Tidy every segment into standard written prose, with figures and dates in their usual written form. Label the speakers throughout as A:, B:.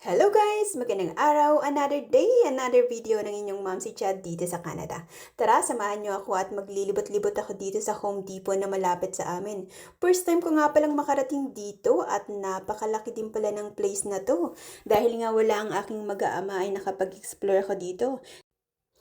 A: Hello guys! Magandang araw, another day, another video ng inyong ma'am si Chad dito sa Canada. Tara, samahan niyo ako at maglilibot-libot ako dito sa Home Depot na malapit sa amin. First time ko nga palang makarating dito at napakalaki din pala ng place na to. Dahil nga wala ang aking mag-aama ay nakapag-explore ako dito.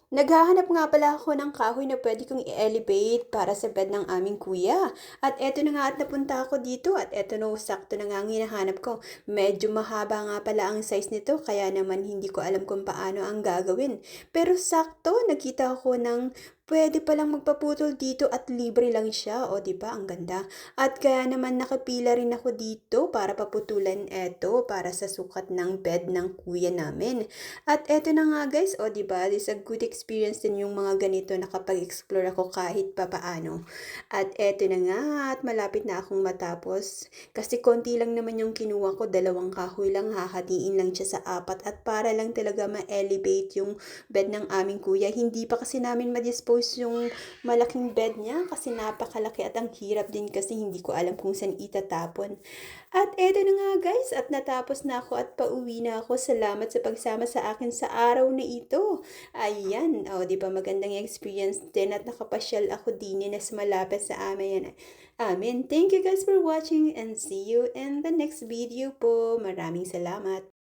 A: Naghahanap nga pala ako ng kahoy na pwede kong i-elevate para sa bed ng aming kuya. At eto na nga at napunta ako dito at eto na sakto na nga ang hinahanap ko. Medyo mahaba nga pala ang size nito kaya naman hindi ko alam kung paano ang gagawin. Pero sakto nakita ko ng pwede palang magpaputol dito at libre lang siya. O di ba ang ganda. At kaya naman nakapila rin ako dito para paputulan eto para sa sukat ng bed ng kuya namin. At eto na nga guys, o di ba, this is a good experience din yung mga ganito nakapag-explore ako kahit papaano. At eto na nga, at malapit na akong matapos. Kasi konti lang naman yung kinuha ko, dalawang kahoy lang, hahatiin lang siya sa apat. At para lang talaga ma-elevate yung bed ng aming kuya. Hindi pa kasi namin ma-dispose yung malaking bed niya kasi napakalaki at ang hirap din kasi hindi ko alam kung saan itatapon. At eto na nga guys, at natapos na ako at pauwi na ako. Salamat sa pagsama sa akin sa araw na ito. Ayan, o di ba magandang experience din at nakapasyal ako din na sa malapit sa amin. Amen. Thank you guys for watching and see you in the next video po. Maraming salamat.